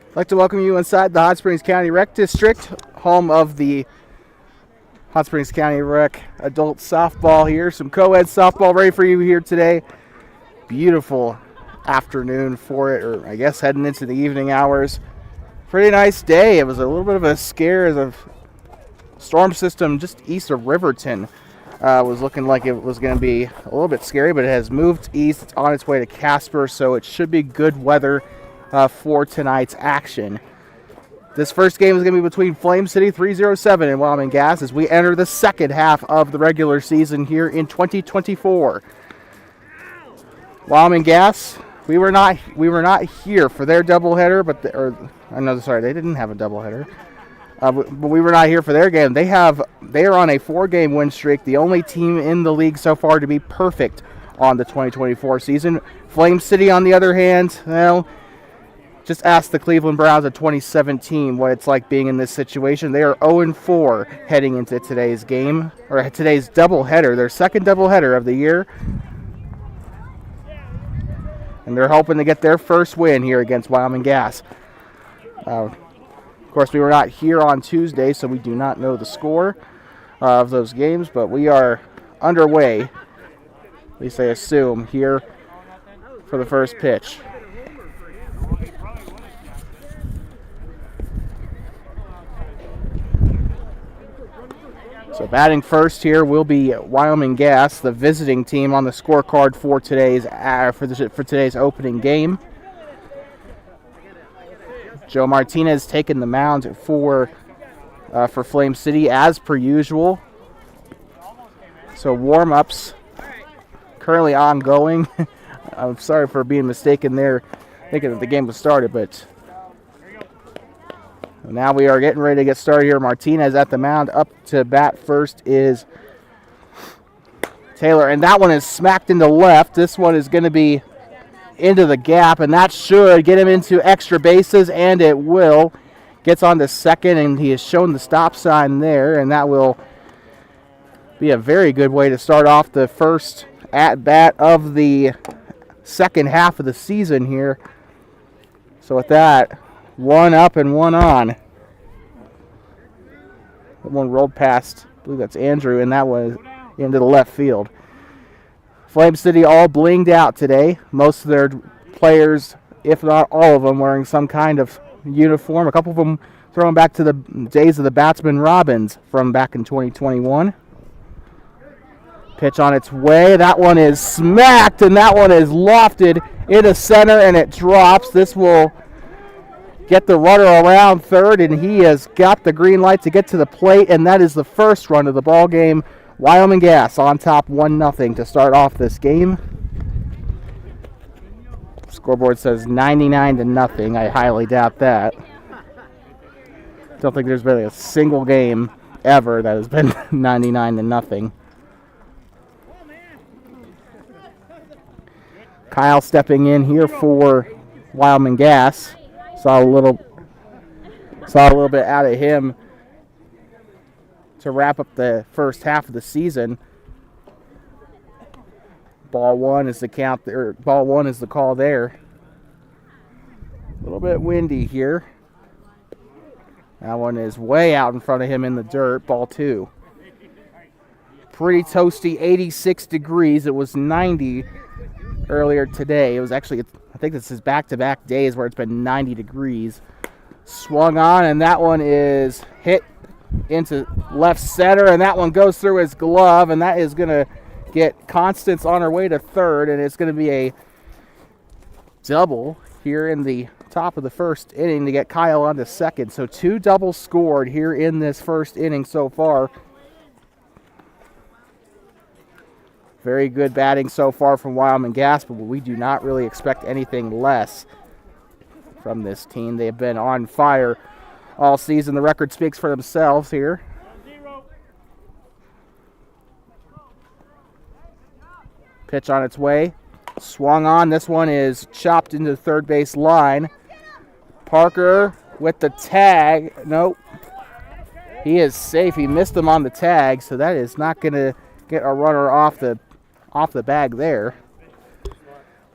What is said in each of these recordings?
I'd like to welcome you inside the Hot Springs County Rec District, home of the Hot Springs County Rec adult softball here. Some co-ed softball ready for you here today. Beautiful afternoon for it, or I guess heading into the evening hours. Pretty nice day. It was a little bit of a scare as a storm system just east of Riverton was looking like it was going to be a little bit scary, but it has moved east. It's on its way to Casper, so it should be good weather for tonight's action. This first game is going to be between Flame City 307 and Wyoming Gas as we enter the second half of the regular season here in 2024. Wyoming Gas, we were not here for their doubleheader, they didn't have a doubleheader. But we were not here for their game. They are on a 4-game win streak, the only team in the league so far to be perfect on the 2024 season. Flame City, on the other hand, well, just ask the Cleveland Browns of 2017 what it's like being in this situation. They are 0-4 heading into today's game, or today's doubleheader, their second doubleheader of the year. And they're hoping to get their first win here against Wyoming Gas. Of course, we were not here on Tuesday, so we do not know the score of those games, but we are underway, at least I assume, here for the first pitch. So batting first here will be Wyoming Gas, the visiting team on the scorecard for today's opening game. Joe Martinez taking the mound for Flame City as per usual. So warm-ups currently ongoing. I'm sorry for being mistaken there, thinking that the game was started, but now we are getting ready to get started here. Martinez at the mound. Up to bat first is Taylor, and that one is smacked into left. This one is going to be into the gap, and that should get him into extra bases, and it will. Gets on to second, and he has shown the stop sign there, and that will be a very good way to start off the first at-bat of the second half of the season here. So with that, one up and one on. That one rolled past, I believe that's Andrew, and that was into the left field. Flame City all blinged out today. Most of their players, if not all of them, wearing some kind of uniform. A couple of them throwing back to the days of the Batsman Robbins from back in 2021. Pitch on its way. That one is smacked, and that one is lofted into center, and it drops. This will get the runner around third, and he has got the green light to get to the plate, and that is the first run of the ball game. Wyoming Gas on top 1-0 to start off this game. Scoreboard says 99-0. I highly doubt that. Don't think there's been a single game ever that has been 99-0. Kyle stepping in here for Wyoming Gas. Saw a little bit out of him to wrap up the first half of the season. Ball one is the count, or ball one is the call there. A little bit windy here. That one is way out in front of him in the dirt. Ball two. Pretty toasty, 86 degrees. It was 90 earlier today. It was actually, I think this is back-to-back days where it's been 90 degrees. Swung on, and that one is hit into left center, and that one goes through his glove, and that is going to get Constance on her way to third, and it's going to be a double here in the top of the first inning to get Kyle on to second. So 2 doubles scored here in this first inning so far. Very good batting so far from Wyoming Gas, but we do not really expect anything less from this team. They have been on fire all season. The record speaks for themselves here. Pitch on its way. Swung on. This one is chopped into the third base line. Parker with the tag. Nope. He is safe. He missed him on the tag, so that is not going to get a runner off the bag there.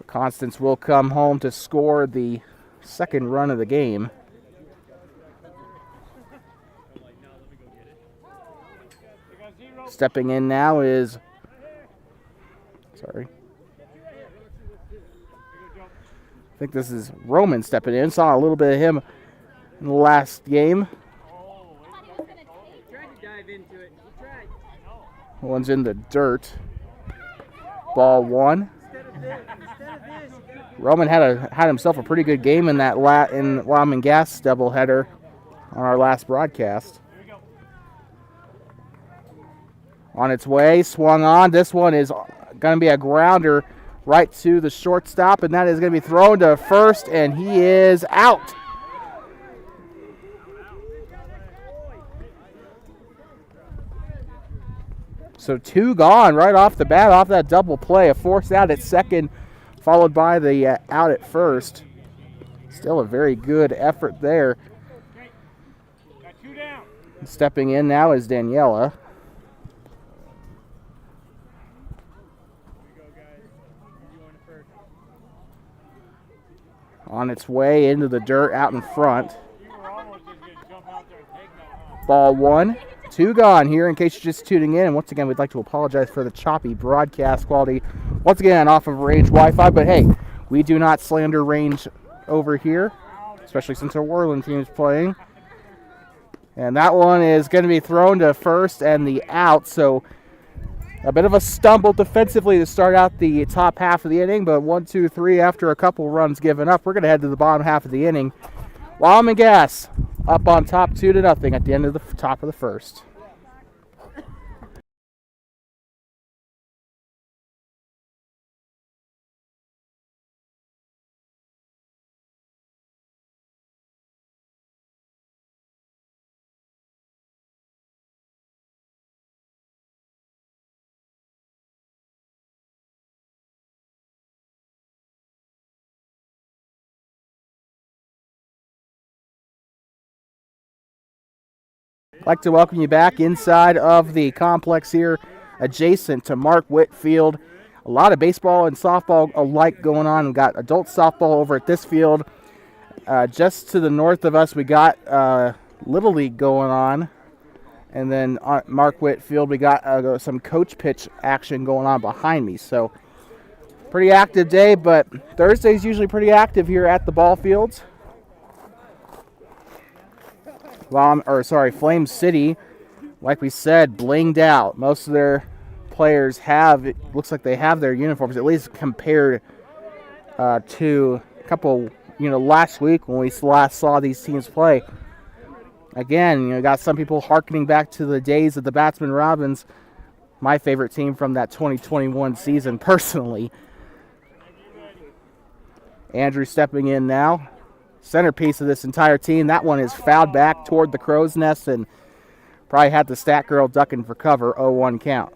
Constance will come home to score the second run of the game. Stepping in now is I think this is Roman stepping in. Saw a little bit of him in the last game. One's in the dirt. Ball 1. Roman had himself a pretty good game in that in Wyoming Gas doubleheader on our last broadcast. On its way, swung on. This one is going to be a grounder right to the shortstop, and that is going to be thrown to first, and he is out. So 2 gone right off the bat off that double play. A forced out at second, followed by the out at first. Still a very good effort there. Stepping in now is Daniela. On its way into the dirt out in front. Ball 1. 2 gone here in case you're just tuning in. And once again, we'd like to apologize for the choppy broadcast quality. Once again, off of Range Wi-Fi. But hey, we do not slander Range over here, especially since our Whirling team is playing. And that one is going to be thrown to first and the out. So a bit of a stumble defensively to start out the top half of the inning. But 1, 2, 3 after a couple runs given up, we're going to head to the bottom half of the inning. Wyoming Gas up on top 2-0 at the end of the top of the first. I'd like to welcome you back inside of the complex here, adjacent to Mark Whitfield. A lot of baseball and softball alike going on. We've got adult softball over at this field. Just to the north of us, we got Little League going on. And then on Mark Whitfield, we got some coach pitch action going on behind me. So, pretty active day, but Thursday's usually pretty active here at the ball fields. Flame City, like we said, blinged out. Most of their players it looks like they have their uniforms, at least compared to a couple, last week when we last saw these teams play. Again, got some people hearkening back to the days of the Batsman Robins, my favorite team from that 2021 season, personally. Andrew stepping in now. Centerpiece of this entire team. That one is fouled back toward the crow's nest and probably had the stat girl ducking for cover. 0-1 count.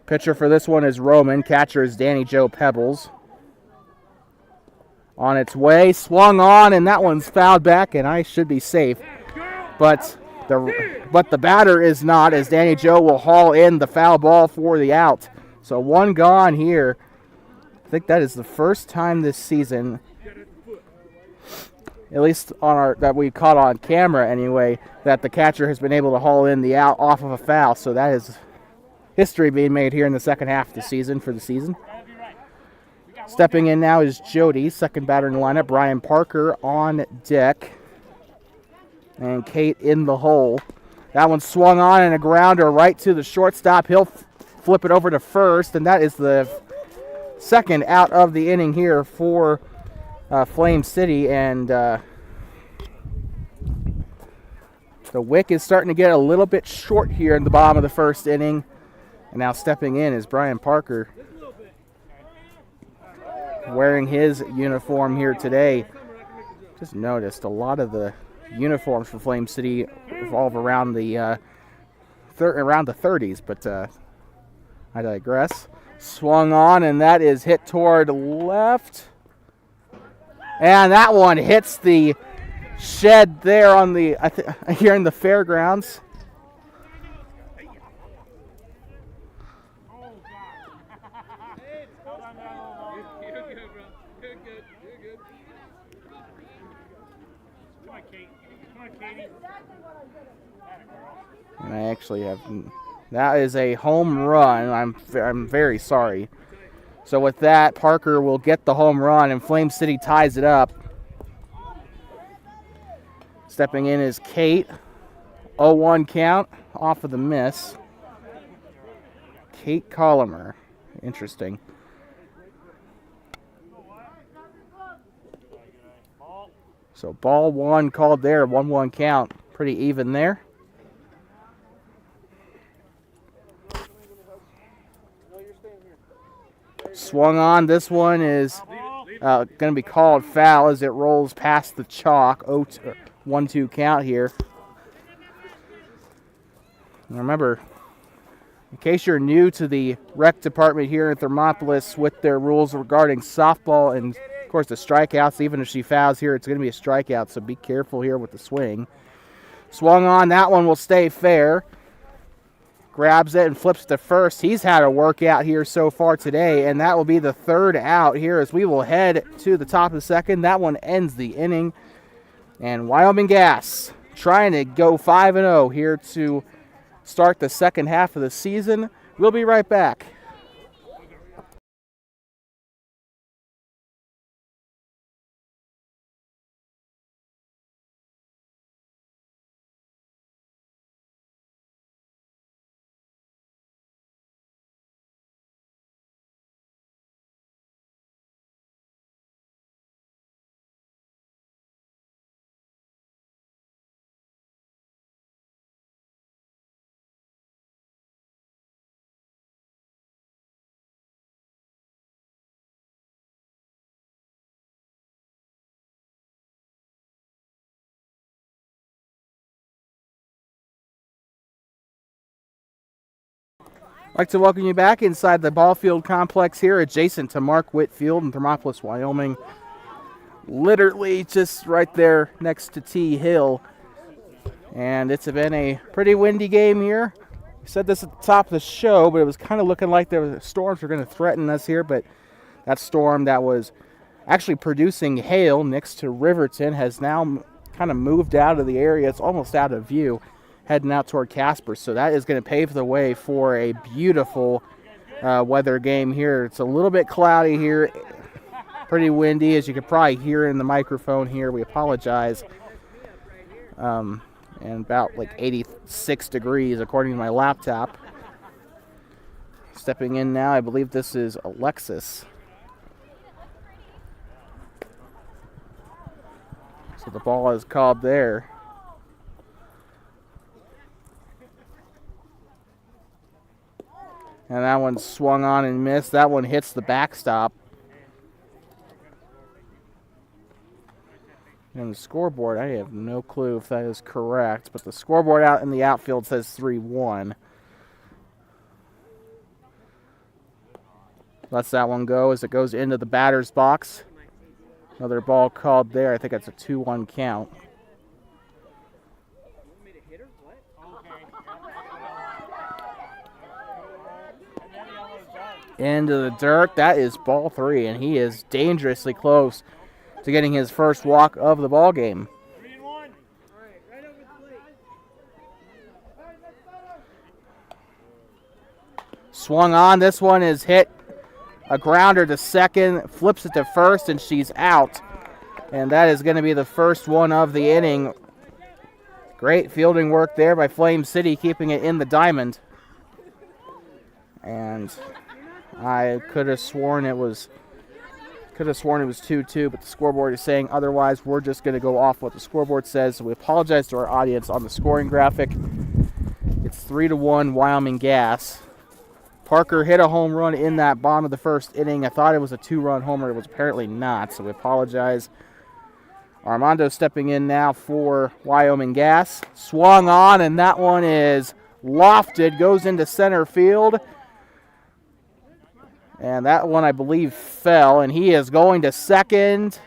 Pitcher for this one is Roman. Catcher is Danny Joe Pebbles. On its way, swung on, and that one's fouled back, and I should be safe. But the batter is not, as Danny Joe will haul in the foul ball for the out. So 1 gone here. I think that is the first time this season, at least that we caught on camera anyway, that the catcher has been able to haul in the out off of a foul. So that is history being made here in the second half of the season for the season. Stepping in now is Jody, second batter in the lineup. Brian Parker on deck. And Kate in the hole. That one swung on and a grounder right to the shortstop. He'll flip it over to first, and that is the second out of the inning here for Flame City, and the wick is starting to get a little bit short here in the bottom of the first inning. And now stepping in is Brian Parker, wearing his uniform here today. Just noticed a lot of the uniforms for Flame City revolve around the 30s, but I digress. Swung on, and that is hit toward left. And that one hits the shed there on the here in the fairgrounds. And I actually have, that is a home run. I'm very sorry. So with that, Parker will get the home run, and Flame City ties it up. Stepping in is Kate. 0-1 count off of the miss. Kate Collimer. Interesting. So ball one called there, 1-1 count. Pretty even there. Swung on. This one is going to be called foul as it rolls past the chalk. 1-2 count here. And remember, in case you're new to the rec department here in Thermopolis with their rules regarding softball and, of course, the strikeouts, even if she fouls here, it's going to be a strikeout, so be careful here with the swing. Swung on. That one will stay fair. Grabs it and flips to first. He's had a workout here so far today, and that will be the third out here as we will head to the top of the second. That one ends the inning. And Wyoming Gas trying to go 5-0 here to start the second half of the season. We'll be right back. I'd like to welcome you back inside the ball field complex here adjacent to Mark Witt Field in Thermopolis, Wyoming. Literally just right there next to T Hill. And it's been a pretty windy game here. We said this at the top of the show, but it was kind of looking like storms were going to threaten us here. But that storm that was actually producing hail next to Riverton has now kind of moved out of the area. It's almost out of view, heading out toward Casper. So that is going to pave the way for a beautiful weather game here. It's a little bit cloudy here, pretty windy, as you can probably hear in the microphone here. We apologize. And about like 86 degrees according to my laptop. Stepping in now, I believe this is Alexis. So the ball is called there. And that one swung on and missed. That one hits the backstop. And the scoreboard, I have no clue if that is correct, but the scoreboard out in the outfield says 3-1. Lets that one go as it goes into the batter's box. Another ball called there. I think that's a 2-1 count. Into the dirt. That is ball 3, and he is dangerously close to getting his first walk of the ball game. Swung on. This one is hit. A grounder to second. Flips it to first, and she's out. And that is going to be the first one of the inning. Great fielding work there by Flame City, keeping it in the diamond. And I could have sworn it was 2-2, but the scoreboard is saying otherwise. We're just going to go off what the scoreboard says. So we apologize to our audience on the scoring graphic. It's 3-1 Wyoming Gas. Parker hit a home run in that bottom of the first inning. I thought it was a 2-run homer. It was apparently not, so we apologize. Armando stepping in now for Wyoming Gas. Swung on, and that one is lofted, goes into center field. And that one, I believe, fell, and he is going to second.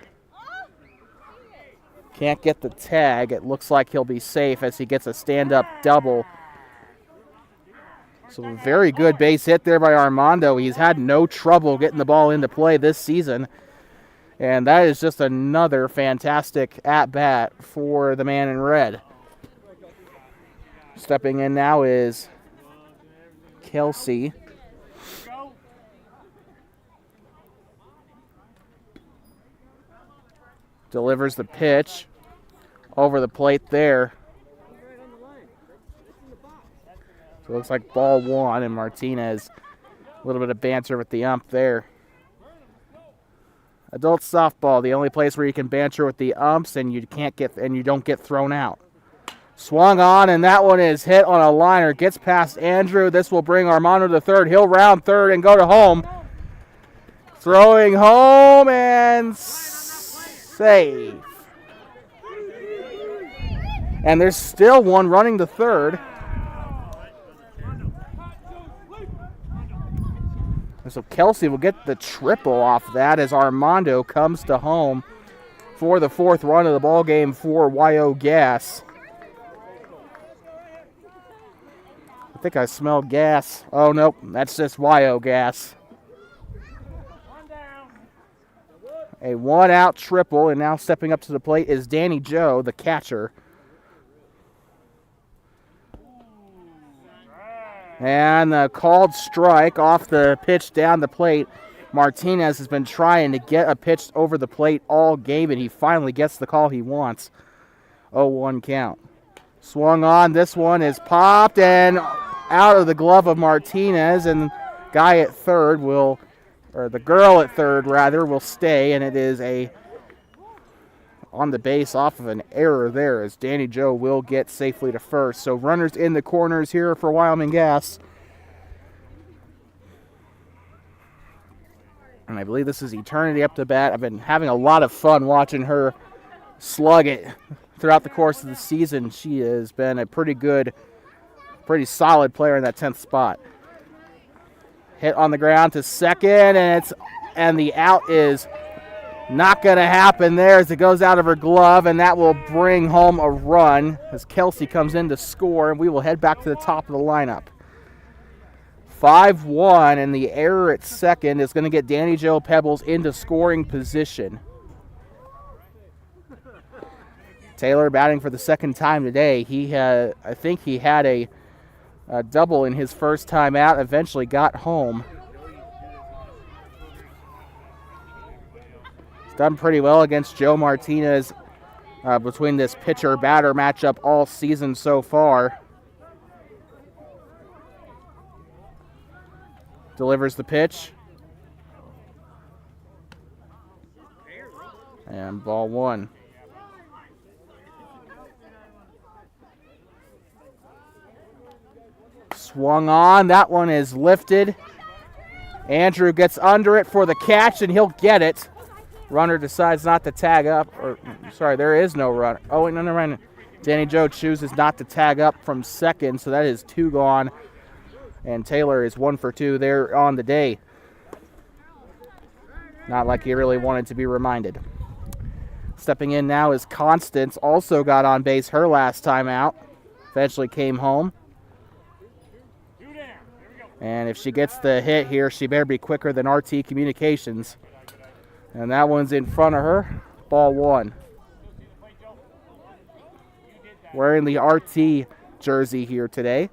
Can't get the tag. It looks like he'll be safe as he gets a stand-up double. So a very good base hit there by Armando. He's had no trouble getting the ball into play this season. And that is just another fantastic at-bat for the man in red. Stepping in now is Kelsey. Delivers the pitch over the plate there. So it looks like ball one, and Martinez, a little bit of banter with the ump there. Adult softball, the only place where you can banter with the umps and you don't get thrown out. Swung on, and that one is hit on a liner. Gets past Andrew. This will bring Armando to third. He'll round third and go to home. Throwing home and safe. And there's still one running to third. And so Kelsey will get the triple off that as Armando comes to home for the fourth run of the ball game for Wyo Gas. I think I smelled gas. Oh, nope, that's just Wyo Gas. A one-out triple, and now stepping up to the plate is Danny Joe, the catcher. And a called strike off the pitch down the plate. Martinez has been trying to get a pitch over the plate all game, and he finally gets the call he wants. 0-1 count. Swung on. This one is popped and out of the glove of Martinez, and guy at third will... or the girl at third, rather, will stay, and it is a on the base off of an error there as Danny Joe will get safely to first. So runners in the corners here for Wyoming Gas. And I believe this is Eternity up to bat. I've been having a lot of fun watching her slug it throughout the course of the season. She has been a pretty solid player in that 10th spot. Hit on the ground to second, and the out is not going to happen there as it goes out of her glove, and that will bring home a run as Kelsey comes in to score, and we will head back to the top of the lineup. 5-1, and the error at second is going to get Danny Joe Pebbles into scoring position. Taylor batting for the second time today. I think he had a double in his first time out, eventually got home. He's done pretty well against Joe Martinez between this pitcher-batter matchup all season so far. Delivers the pitch. And ball one. Swung on. That one is lifted. Andrew gets under it for the catch, and he'll get it. Runner decides not to tag up. There is no runner. Oh, wait, no. Danny Joe chooses not to tag up from second, so that is two gone. And Taylor is 1 for 2 there on the day. Not like he really wanted to be reminded. Stepping in now is Constance. Also got on base her last time out. Eventually came home. And if she gets the hit here, she better be quicker than RT Communications. And that one's in front of her. Ball one. Wearing the RT jersey here today.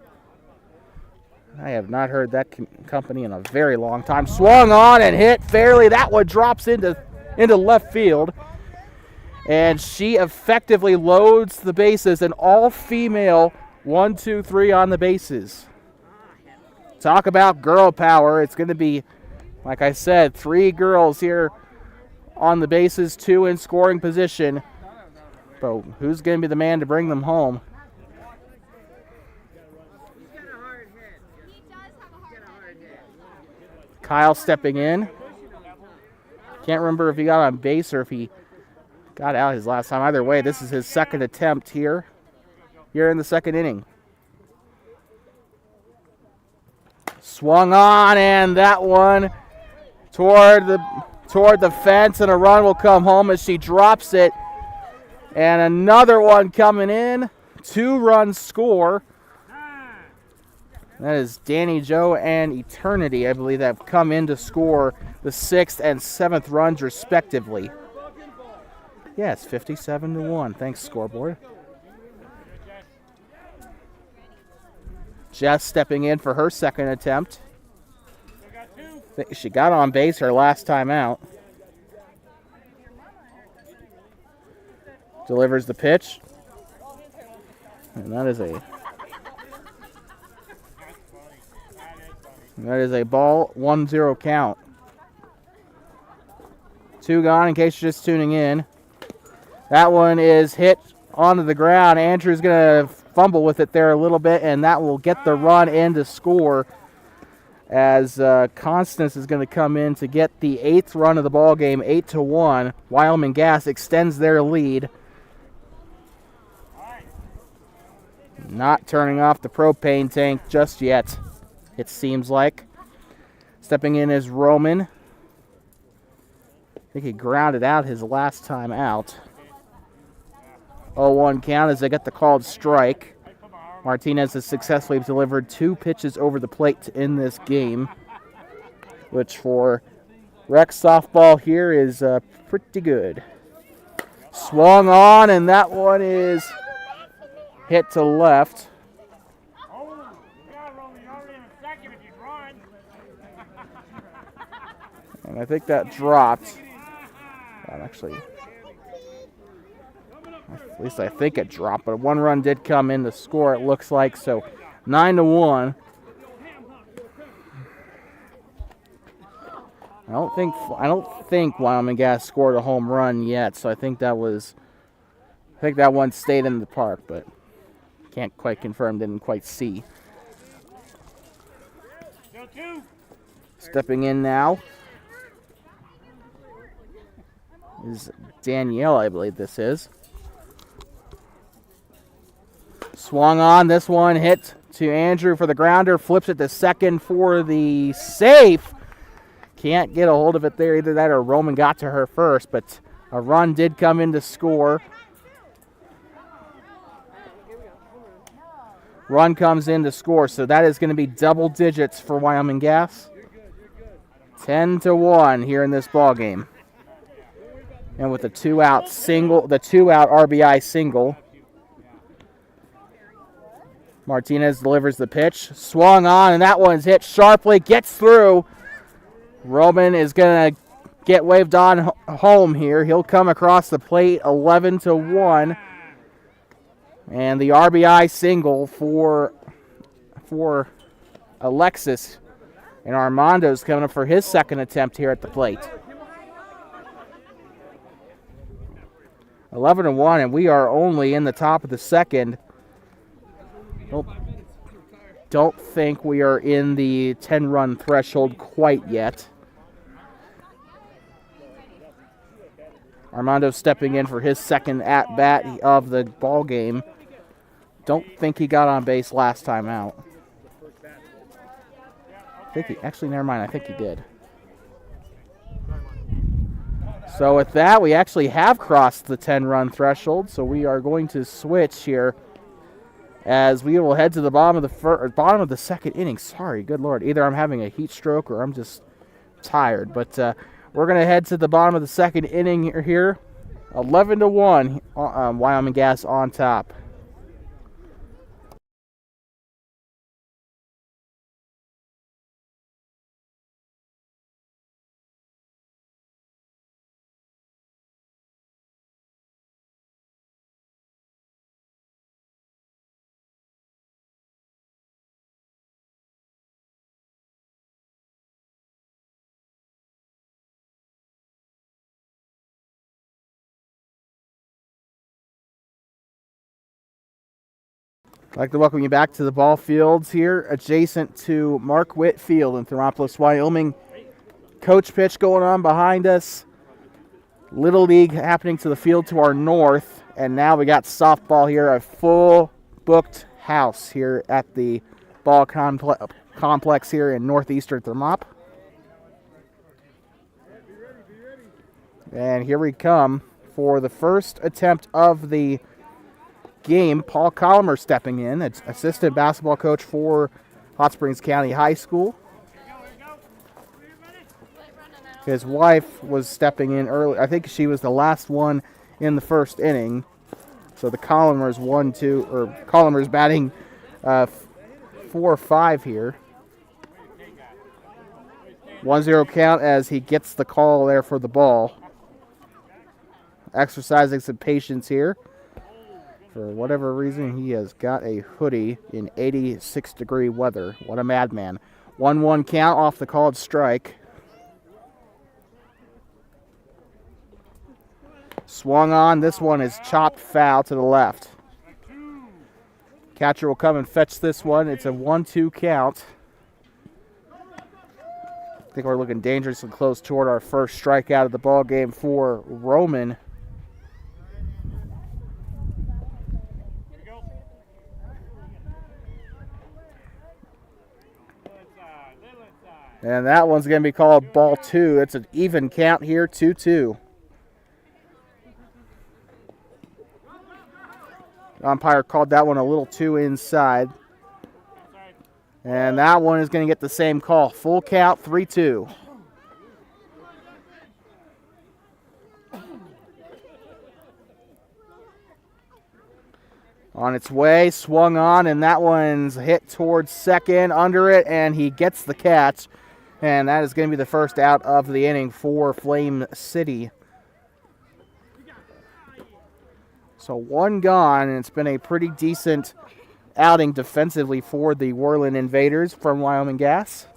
I have not heard that company in a very long time. Swung on and hit fairly. That one drops into left field. And she effectively loads the bases. An all-female 1-2-3 on the bases. Talk about girl power. It's going to be Like I said, 3 girls here on the bases, 2 in scoring position. But who's going to be the man to bring them home? Kyle stepping in. Can't remember if he got on base or if he got out his last time. Either way, this is his second attempt here in the second inning. Swung on, and that one toward the fence, and a run will come home as she drops it. And another one coming in. 2-run score. That is Danny Joe and Eternity, I believe, that have come in to score the 6th and 7th runs respectively. Yeah, it's 57-1. Thanks, scoreboard. Jess stepping in for her second attempt. She got on base her last time out. Delivers the pitch. And that is a ball, 1-0 count. 2 gone in case you're just tuning in. That one is hit onto the ground. Andrew's going to fumble with it there a little bit, and that will get the run in to score as Constance is going to come in to get the 8th run of the ball game, 8-1. Wyoming Gas extends their lead. Not turning off the propane tank just yet, it seems like. Stepping in is Roman. I think he grounded out his last time out. 0-1 count as they get the called strike. Martinez has successfully delivered 2 pitches over the plate in this game, which for rec softball here is pretty good. Swung on, and that one is hit to left. And I think that dropped. Actually, at least I think it dropped, but 1 run did come in to score, it looks like. So 9-1. I don't think Wyoming Gas scored a home run yet, so I think that one stayed in the park, but can't quite confirm, didn't quite see. Stepping in now is Danielle, I believe this is. Swung on, this one hit to Andrew for the grounder, flips it to second for the safe. Can't get a hold of it there, either that or Roman got to her first, but a run did come in to score. Run comes in to score, so that is going to be double digits for Wyoming Gas. 10-1 here in this ball game. And with the 2-out RBI single, Martinez delivers the pitch. Swung on, and that one's hit sharply, gets through. Roman is going to get waved on home here. He'll come across the plate, 11-1. And the RBI single for Alexis. And Armando's coming up for his second attempt here at the plate. 11-1, and we are only in the top of the second. Don't think we are in the 10-run threshold quite yet. Armando stepping in for his second at-bat of the ball game. Don't think he got on base last time out. Never mind, I think he did. So with that, we actually have crossed the 10-run threshold, so we are going to switch here as we will head to the bottom of the second inning. Sorry, good Lord. Either I'm having a heat stroke or I'm just tired, but we're going to head to the bottom of the second inning here. 11-1, Wyoming Gas on top. I'd like to welcome you back to the ball fields here adjacent to Mark Witt Field in Thermopolis, Wyoming. Coach pitch going on behind us. Little League happening to the field to our north. And now we got softball here, a full booked house here at the ball complex here in northeastern Thermop. And here we come for the first attempt of the game. Paul Collimer stepping in, assistant basketball coach for Hot Springs County High School. His wife was stepping in early. I think she was the last one in the first inning. So the Collimer's Collimer's batting 4-5 here. 1-0 count as he gets the call there for the ball. Exercising some patience here. For whatever reason, he has got a hoodie in 86-degree weather. What a madman. 1-1 count off the called strike. Swung on. This one is chopped foul to the left. Catcher will come and fetch this one. It's a 1-2 count. I think we're looking dangerously close toward our first strikeout of the ball game for Roman. And that one's going to be called ball 2. It's an even count here, 2-2. Umpire called that one a little too inside. And that one is going to get the same call. Full count, 3-2. On its way, swung on, and that one's hit towards second, under it, and he gets the catch. And that is going to be the first out of the inning for Flame City. So one gone, and it's been a pretty decent outing defensively for the Worland Invaders from Wyoming Gas.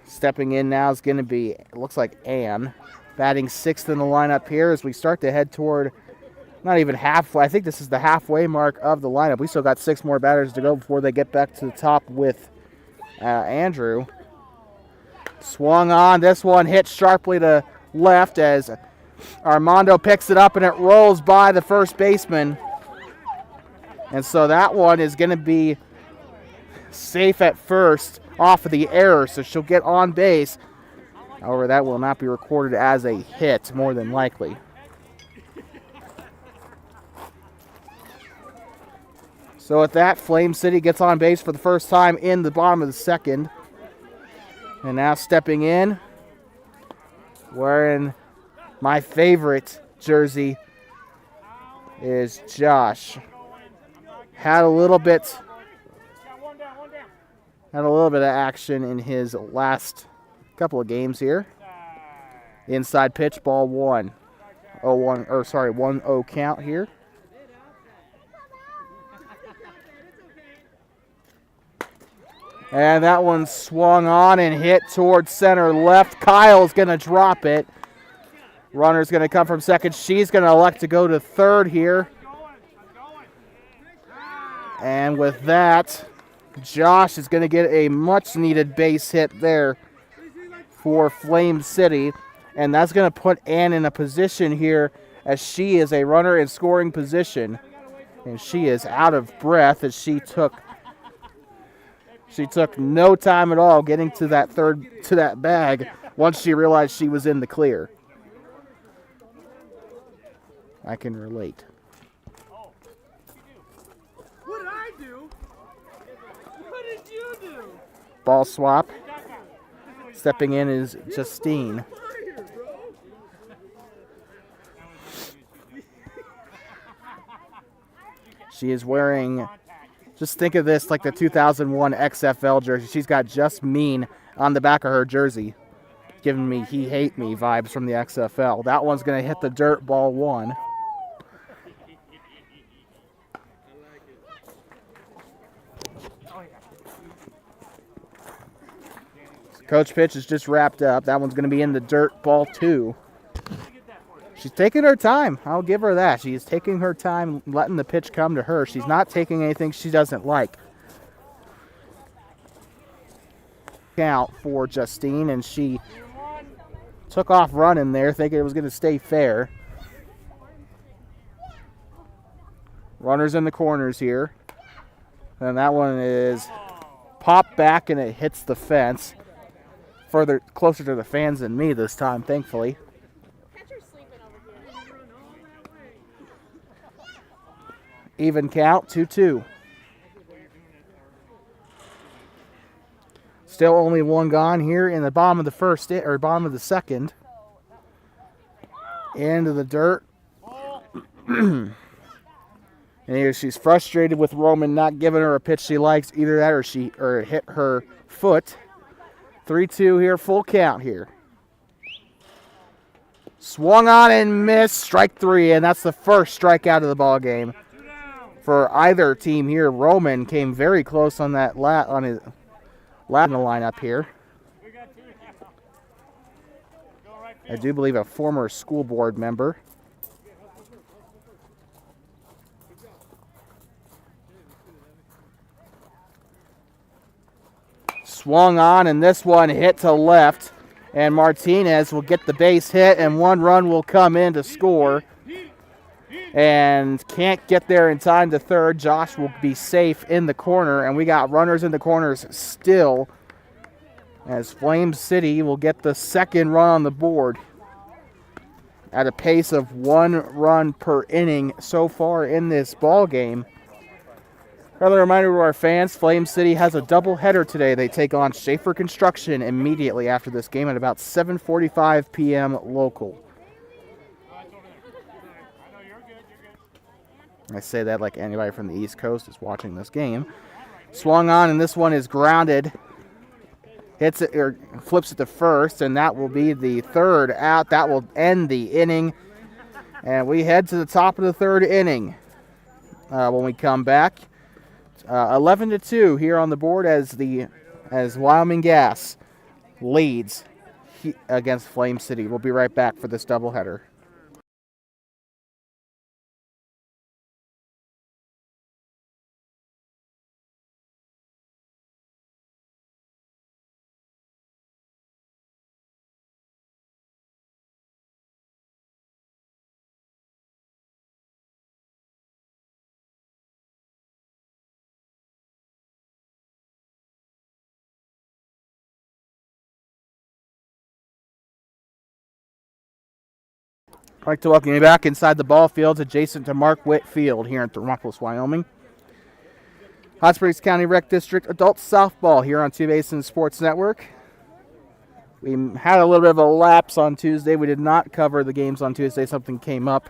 Stepping in now is going to be, it looks like Ann, batting 6th in the lineup here as we start to head toward, not even halfway, I think this is the halfway mark of the lineup. We still got 6 more batters to go before they get back to the top with Andrew. Swung on, this one hit sharply to left as Armando picks it up and it rolls by the first baseman. And so that one is going to be safe at first off of the error, so she'll get on base. However, that will not be recorded as a hit, more than likely. So with that, Flame City gets on base for the first time in the bottom of the second. And now stepping in, wearing my favorite jersey, is Josh. Had a little bit of action in his last couple of games here. Inside pitch, ball 1. 1-0 count here. And that one swung on and hit towards center left. Kyle's going to drop it. Runner's going to come from second. She's going to elect to go to third here. And with that, Josh is going to get a much-needed base hit there for Flame City. And that's going to put Ann in a position here as she is a runner in scoring position. And she is out of breath as she took no time at all getting to that bag once she realized she was in the clear. I can relate. What did I do? What did you do? Ball swap. Stepping in is Justine. She is wearing, just think of this like the 2001 XFL jersey. She's got Just Mean on the back of her jersey, giving me He Hate Me vibes from the XFL. That one's going to hit the dirt, ball 1. Coach pitch is just wrapped up. That one's going to be in the dirt, ball 2. She's taking her time. I'll give her that. She's taking her time, letting the pitch come to her. She's not taking anything she doesn't like. Count for Justine, and she took off running there, thinking it was going to stay fair. Runners in the corners here. And that one is popped back, and it hits the fence. Further, closer to the fans than me this time, thankfully. Even count, 2-2. Still only one gone here in the bottom of the first, or bottom of the second. Into the dirt. And here she's frustrated with Roman not giving her a pitch she likes. Either that or it hit her foot. 3-2 here, full count here. Swung on and missed, strike 3, and that's the first strikeout of the ball game for either team here. Roman came very close on that on his in the lineup here. I do believe a former school board member. Swung on, and this one hit to left, and Martinez will get the base hit, and one run will come in to score, and can't get there in time to third. Josh will be safe in the corner, and we got runners in the corners still, as Flame City will get the second run on the board at a pace of 1 run per inning so far in this ball game. Another reminder to our fans, Flame City has a doubleheader today. They take on Schaefer Construction immediately after this game at about 7:45 p.m. local. I say that like anybody from the East Coast is watching this game. Swung on, and this one is grounded. Hits it, or flips it to first, and that will be the third out. That will end the inning. And we head to the top of the third inning when we come back. 11-2 here on the board as Wyoming Gas leads against Flame City. We'll be right back for this doubleheader. I'd like to welcome you back inside the ball fields adjacent to Mark Witt Field here in Thermopolis, Wyoming. Hot Springs County Rec District Adult Softball here on Two Basins Sports Network. We had a little bit of a lapse on Tuesday. We did not cover the games on Tuesday. Something came up.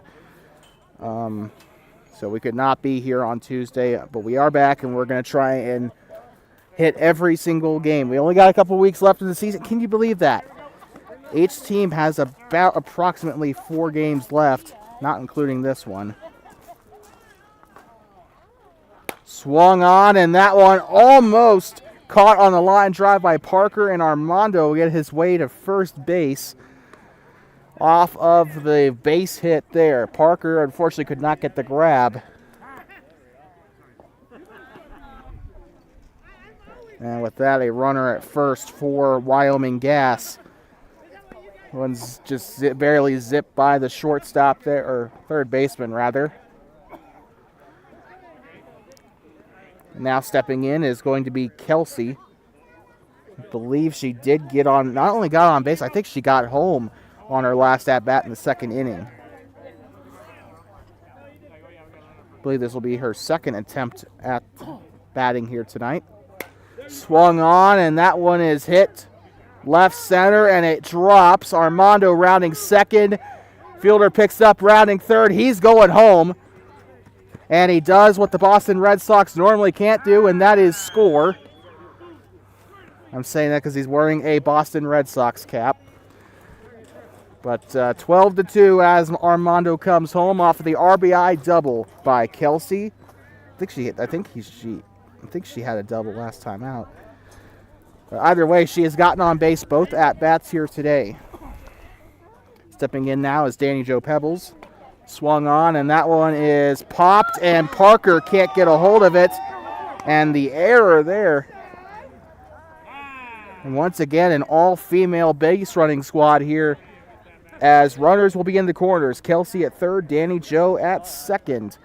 So we could not be here on Tuesday. But we are back, and we're going to try and hit every single game. We only got a couple weeks left in the season. Can you believe that? Each team has about approximately 4 games left, not including this one. Swung on, and that one almost caught on the line drive by Parker, and Armando will get his way to first base off of the base hit there. Parker unfortunately could not get the grab. And with that, a runner at first for Wyoming Gas. One's just barely zipped by the shortstop there, or third baseman rather. Now stepping in is going to be Kelsey. I believe she did get on, not only got on base, I think she got home on her last at-bat in the second inning. I believe this will be her second attempt at batting here tonight. Swung on, and that one is hit left center, and it drops. Armando rounding second. Fielder picks up, rounding third. He's going home. And he does what the Boston Red Sox normally can't do, and that is score. I'm saying that because he's wearing a Boston Red Sox cap. But 12-2 as Armando comes home off of the RBI double by Kelsey. I think she had a double last time out. But either way, she has gotten on base both at-bats here today. Stepping in now is Danny Joe Pebbles. Swung on, and that one is popped, and Parker can't get a hold of it. And the error there. And once again, an all-female base running squad here, as runners will be in the corners. Kelsey at third, Danny Joe at second.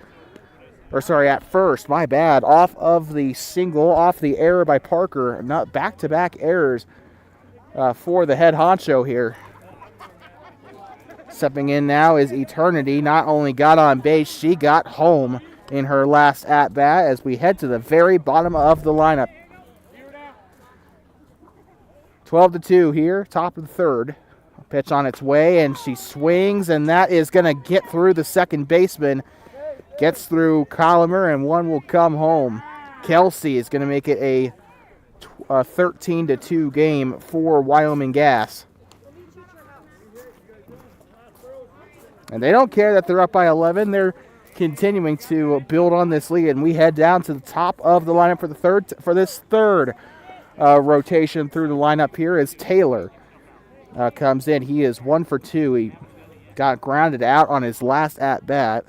At first, my bad. Off of the single, off the error by Parker. Not back-to-back errors for the head honcho here. Stepping in now is Eternity. Not only got on base, she got home in her last at-bat as we head to the very bottom of the lineup. 12-2 here, top of the third. Pitch on its way, and she swings, and that is going to get through the second baseman. Gets through Colomer, and one will come home. Kelsey is going to make it a 13-2 game for Wyoming Gas. And they don't care that they're up by 11. They're continuing to build on this lead, and we head down to the top of the lineup for this third rotation through the lineup here as Taylor comes in. He is 1 for 2. He got grounded out on his last at-bat.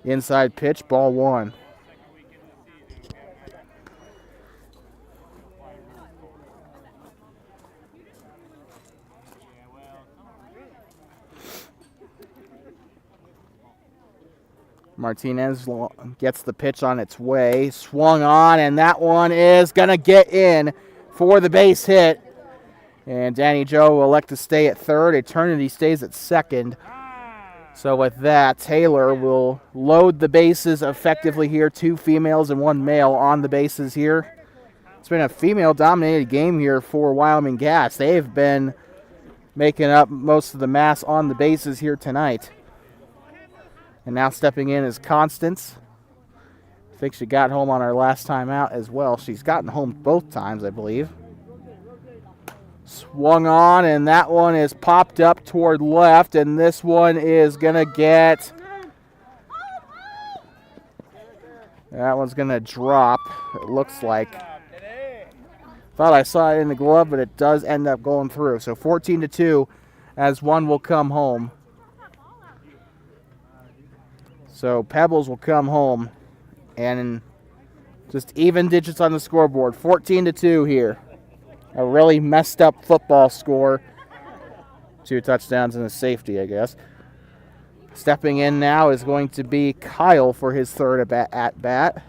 Inside pitch, ball 1. Martinez gets the pitch on its way. Swung on, and that one is going to get in for the base hit. And Danny Joe will elect to stay at third. Eternity stays at second. So with that, Taylor will load the bases effectively here. 2 females and 1 male on the bases here. It's been a female-dominated game here for Wyoming Gas. They've been making up most of the mass on the bases here tonight. And now stepping in is Constance. I think she got home on her last time out as well. She's gotten home both times, I believe. Swung on, and that one is popped up toward left, and this one is going to get... That one's going to drop, it looks like. Thought I saw it in the glove, but it does end up going through. So 14-2 as one will come home. So Pebbles will come home, and just even digits on the scoreboard. 14-2 here. A really messed up football score. 2 touchdowns and a safety, I guess. Stepping in now is going to be Kyle for his third at-bat.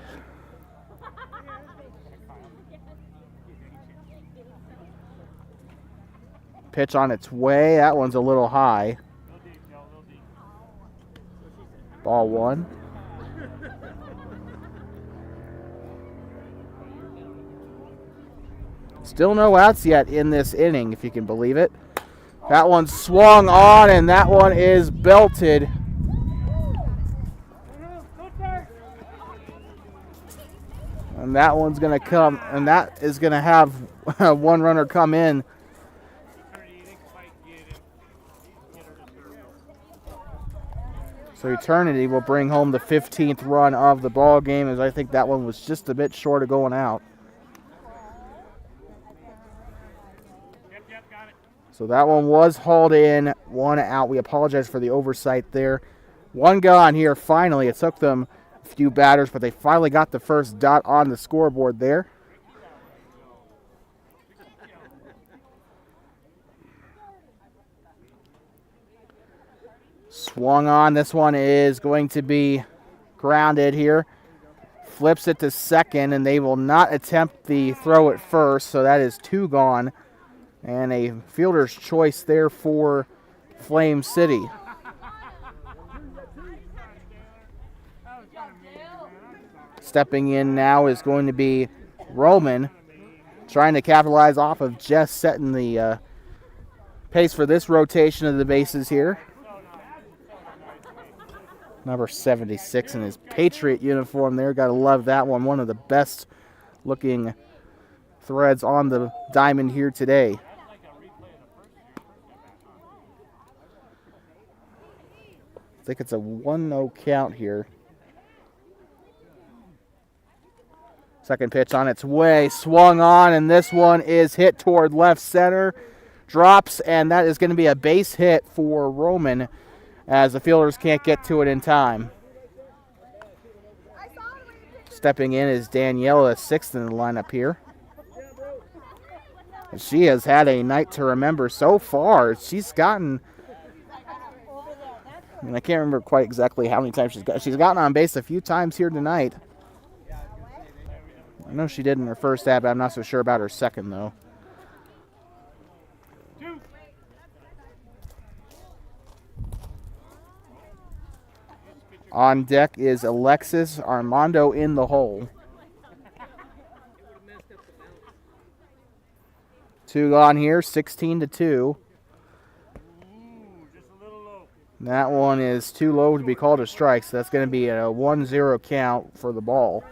Pitch on its way. That one's a little high. Ball 1. Still no outs yet in this inning, if you can believe it. That one swung on, and that one is belted. And that one's going to come, and that is going to have one runner come in. So Eternity will bring home the 15th run of the ball game, as I think that one was just a bit short of going out. So that one was hauled in, 1 out. We apologize for the oversight there. 1 gone here finally. It took them a few batters, but they finally got the first dot on the scoreboard there. Swung on. This one is going to be grounded here. Flips it to second, and they will not attempt the throw at first, so that is 2 gone. And a fielder's choice there for Flame City. Stepping in now is going to be Roman, trying to capitalize off of Jess setting the pace for this rotation of the bases here. Number 76 in his Patriot uniform there. Got to love that one. One of the best looking threads on the diamond here today. I think it's a 1-0 count here. Second pitch on its way. Swung on, and this one is hit toward left center. drops, and that is going to be a base hit for Roman as the fielders can't get to it in time. Stepping in is Daniela, sixth in the lineup here. She has had a night to remember so far. She's gotten, I can't remember quite exactly how many times she's gotten on base a few times here tonight. I know she did in her first at bat. I'm not so sure about her second, though. On deck is Alexis Armando in the hole. 2 gone here, 16-2. That one is too low to be called a strike, so that's going to be a 1-0 count for the ball.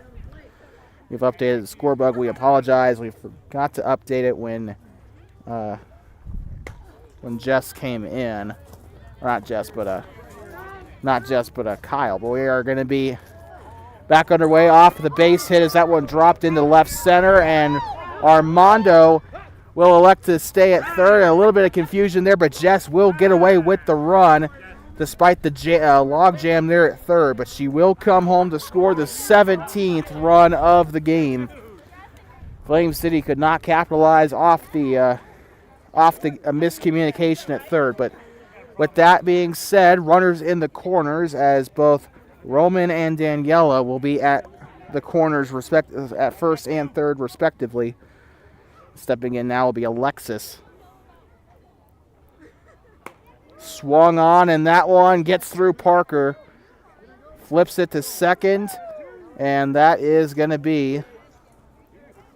We've updated the score bug. We apologize. We forgot to update it when Jess came in. Or not Jess, but Kyle. But we are going to be back underway off the base hit as that one dropped into left center, and Armando will elect to stay at third. A little bit of confusion there, but Jess will get away with the run despite the log jam there at third. But she will come home to score the 17th run of the game. Flame City could not capitalize off the miscommunication at third. But with that being said, runners in the corners as both Roman and Daniela will be at the corners at first and third respectively. Stepping in now will be Alexis. Swung on, and that one gets through Parker. Flips it to second, and that is going to be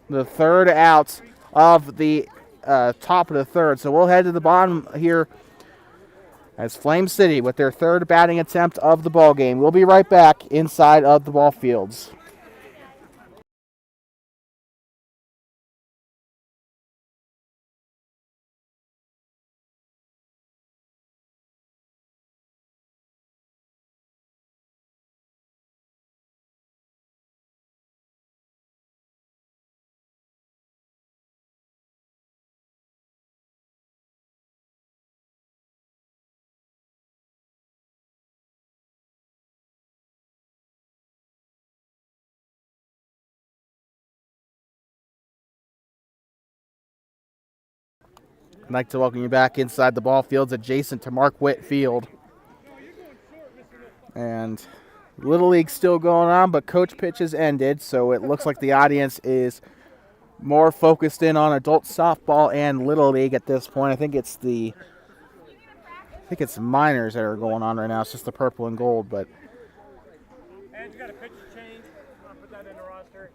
the third out of the top of the third. So we'll head to the bottom here as Flame City with their third batting attempt of the ball game. We'll be right back inside of the ball fields. I'd like to welcome you back inside the ball fields adjacent to Mark Witt Field. And Little League still going on, but coach pitches ended, so it looks like the audience is more focused in on adult softball and Little League at this point. I think it's minors that are going on right now. It's just the purple and gold, but And you got a picture change. I'll put that in the roster.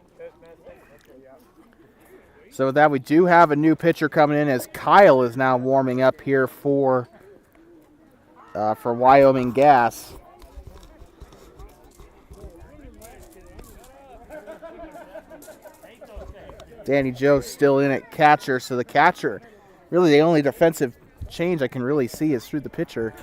so with that, we do have a new pitcher coming in as Kyle is now warming up here for Wyoming Gas. Danny Joe's still in at catcher, so the catcher, really the only defensive change I can really see is through the pitcher.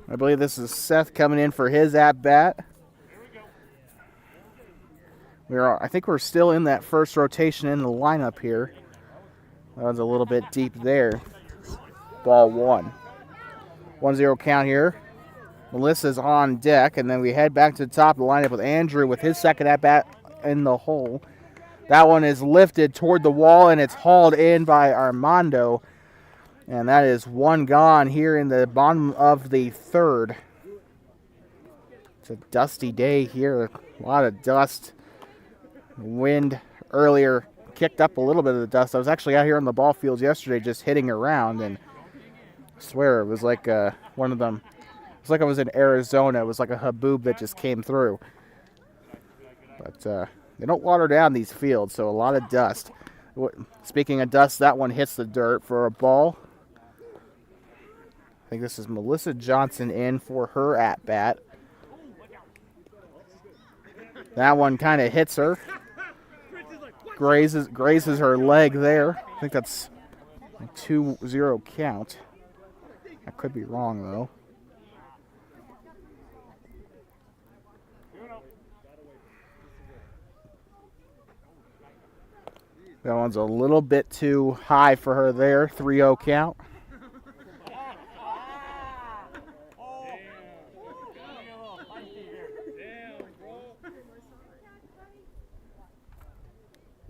I believe this is Seth coming in for his at-bat. I think we're still in that first rotation in the lineup here. That was a little bit deep there. Ball one. 1-0 count here. Melissa's on deck, and then we head back to the top of the lineup with Andrew with his second at-bat in the hole. That one is lifted toward the wall, and it's hauled in by Armando. And that is one gone here in the bottom of the third. It's a dusty day here. A lot of dust. Wind earlier kicked up a little bit of the dust. I was actually out here on the ball fields yesterday just hitting around, and I swear it was like one of them. It was like I was in Arizona. It was like a haboob that just came through. But they don't water down these fields, so a lot of dust. Speaking of dust, that one hits the dirt for a ball. I think this is Melissa Johnson in for her at-bat. That one kind of hits her. grazes her leg there. I think that's a 2-0 count. I could be wrong, though. That one's a little bit too high for her there. 3-0 count.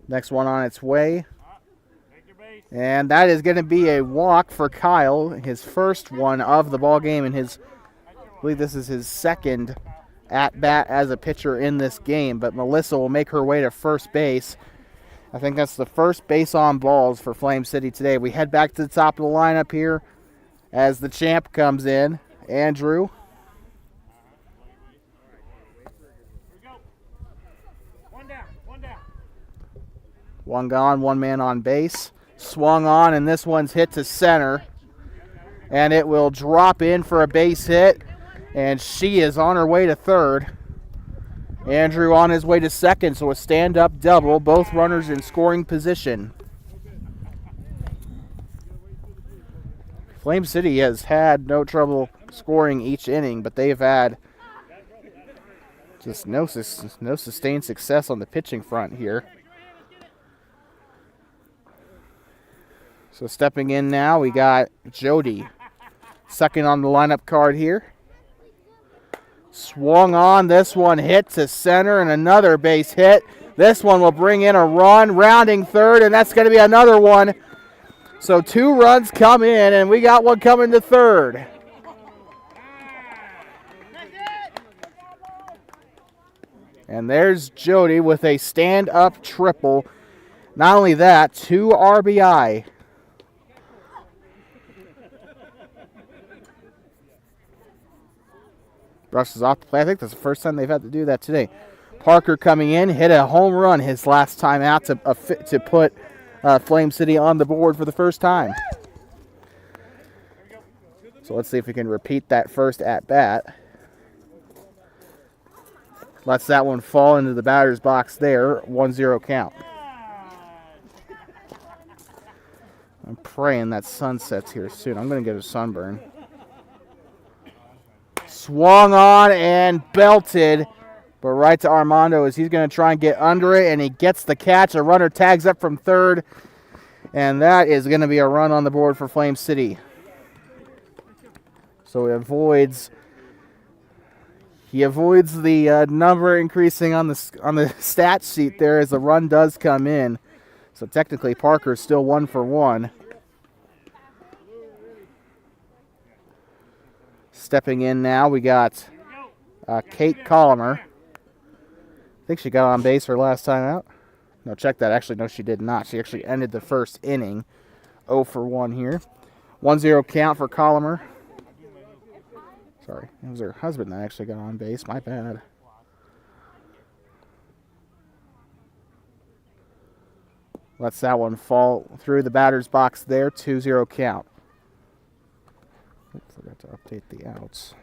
Next one on its way. And that is going to be a walk for Kyle. His first one of the ball game, and I believe this is his second at-bat as a pitcher in this game. But Melissa will make her way to first base. I think that's the first base on balls for Flame City today. We head back to the top of the lineup here as the champ comes in. Andrew. One gone, one man on base. Swung on, and this one's hit to center. And it will drop in for a base hit. And she is on her way to third. Andrew on his way to second, so a stand-up double. Both runners in scoring position. Flame City has had no trouble scoring each inning, but they've had just no sustained success on the pitching front here. So stepping in now, we got Jody, second on the lineup card here. Swung on, this one hit to center, and another base hit. This one will bring in a run, rounding third, and that's going to be another one. So 2 runs come in, and we got one coming to third. And there's Jody with a stand-up triple. Not only that, 2 RBI. Brushes off the play. I think that's the first time they've had to do that today. Parker coming in, hit a home run his last time out to put Flame City on the board for the first time. So let's see if we can repeat that first at-bat. Lets that one fall into the batter's box there. 1-0 count. I'm praying that sun sets here soon. I'm going to get a sunburn. Swung on and belted, but right to Armando as he's going to try and get under it, and he gets the catch. A runner tags up from third, and that is going to be a run on the board for Flame City. So he avoids the number increasing on the stat sheet there as the run does come in. So technically Parker is still 1 for 1. Stepping in now, we got Kate Colomer. I think she got on base her last time out. No, check that. Actually, no, she did not. She actually ended the first inning. 0 for 1 here. 1-0 count for Colomer. Sorry, it was her husband that actually got on base. My bad. Lets that one fall through the batter's box there. 2-0 count. Forgot to update the outs.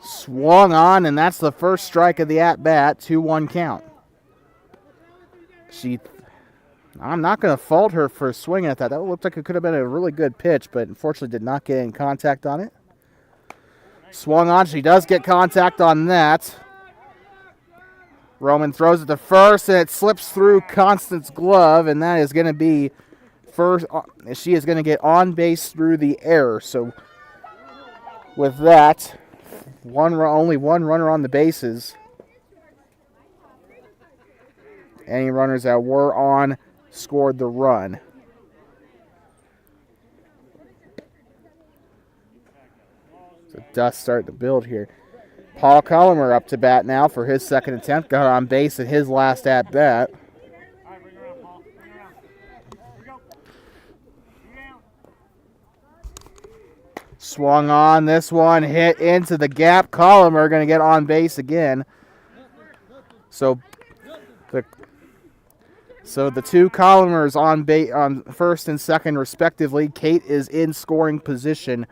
Swung on, and that's the first strike of the at-bat. 2-1 count. I'm not going to fault her for swinging at that. That looked like it could have been a really good pitch, but unfortunately did not get in contact on it. Swung on. She does get contact on that. Roman throws it to first, and it slips through Constance's glove, and that is going to be first. She is going to get on base through the air. So with that, only one runner on the bases. Any runners that were on scored the run. So dust starting to build here. Paul Colomer up to bat now for his second attempt. Got on base at his last at-bat. Swung on. This one hit into the gap. Colomer going to get on base again. So So the two columners on first and second respectively. Kate is in scoring position.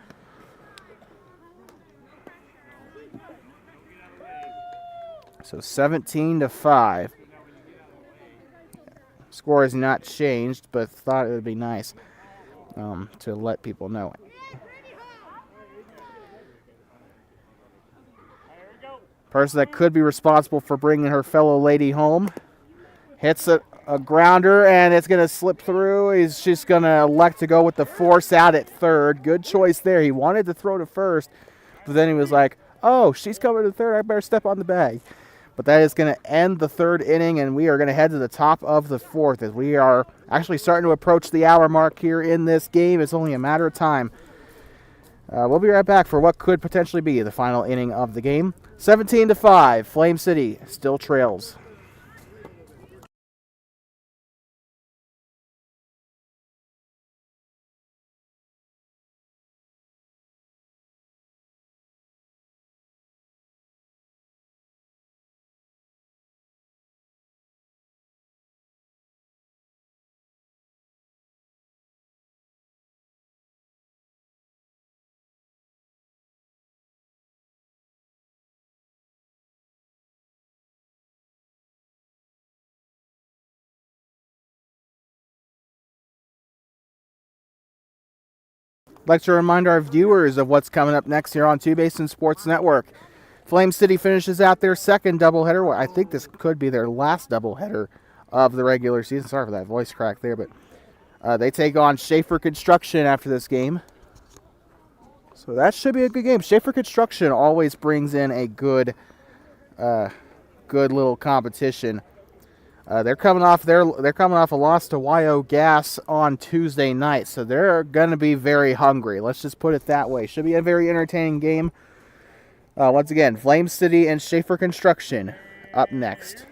So 17-5. Score has not changed, but thought it would be nice to let people know it. Person that could be responsible for bringing her fellow lady home hits a grounder, and it's going to slip through. He's just going to elect to go with the force out at third. Good choice there. He wanted to throw to first, but then he was like, oh, she's coming to third. I better step on the bag. But that is going to end the third inning, and we are going to head to the top of the fourth as we are actually starting to approach the hour mark here in this game. It's only a matter of time. We'll be right back for what could potentially be the final inning of the game. 17-5, Flame City still trails. I'd like to remind our viewers of what's coming up next here on Two Basin Sports Network. Flame City finishes out their second doubleheader. I think this could be their last doubleheader of the regular season. Sorry for that voice crack there, but they take on Schaefer Construction after this game. So that should be a good game. Schaefer Construction always brings in a good little competition. They're coming off a loss to Wyoming Gas on Tuesday night, so they're going to be very hungry. Let's just put it that way. Should be a very entertaining game. Once again, Flame City and Schaefer Construction up next.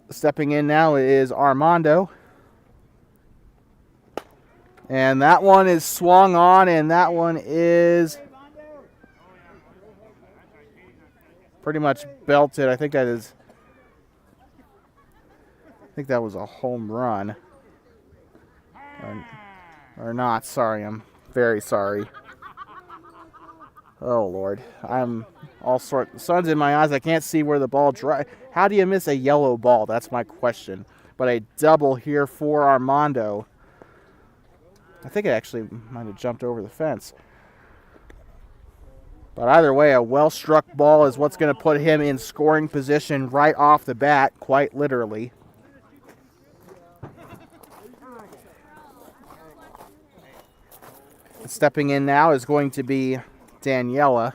Stepping in now is Armando. And that one is swung on, and that one is pretty much belted. I think that was a home run. Or not. Sorry, I'm very sorry. Oh, Lord. I'm all sorts. The sun's in my eyes. I can't see where the ball drives. How do you miss a yellow ball? That's my question. But a double here for Armando. I think it actually might have jumped over the fence. But either way, a well-struck ball is what's going to put him in scoring position right off the bat, quite literally. Stepping in now is going to be Daniela.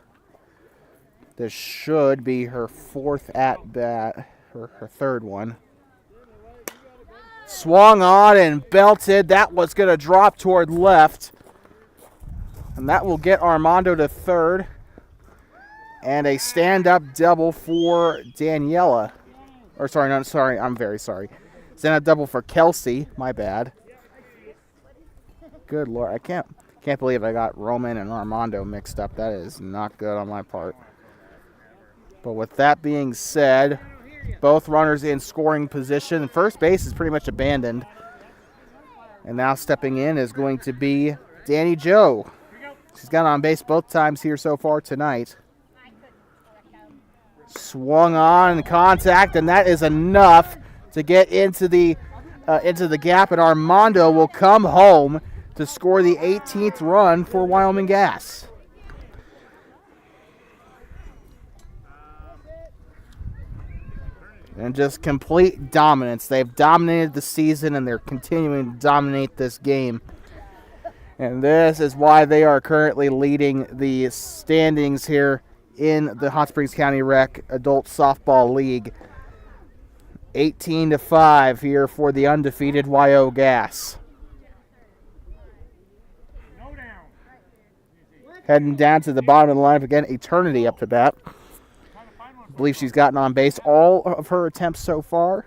This should be her fourth at-bat, her third one. Swung on and belted. That was going to drop toward left. And that will get Armando to third. And a stand-up double for Daniela. I'm very sorry. Stand-up double for Kelsey. My bad. Good Lord. I can't believe I got Roman and Armando mixed up. That is not good on my part. But with that being said, both runners in scoring position. First base is pretty much abandoned. And now stepping in is going to be Danny Joe. She's got on base both times here so far tonight. Swung on, contact, and that is enough to get into the gap. And Armando will come home to score the 18th run for Wyoming Gas. And just complete dominance. They've dominated the season, and they're continuing to dominate this game. And this is why they are currently leading the standings here in the Hot Springs County Rec Adult Softball League. 18-5 here for the undefeated Wyoming Gas. Heading down to the bottom of the lineup again, Eternity up to bat. I believe she's gotten on base all of her attempts so far.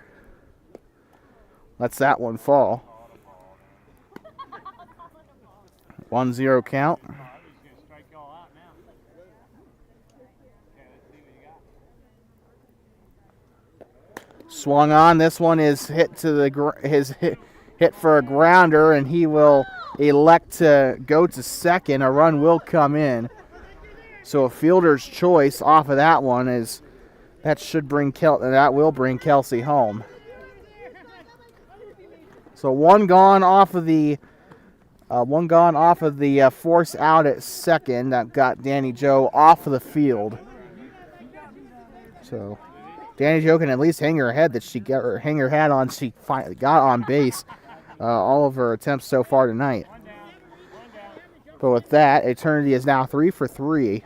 Lets that one fall. 1-0 count. Swung on. This one is hit to the hit for a grounder, and he will elect to go to second. A run will come in. So a fielder's choice off of that one is that will bring Kelsey home. So one gone off of the force out at second. That got Danny Joe off of the field. So Danny Joe can at least hang her head hang her hat on. She finally got on base all of her attempts so far tonight. But with that, Eternity is now 3 for 3.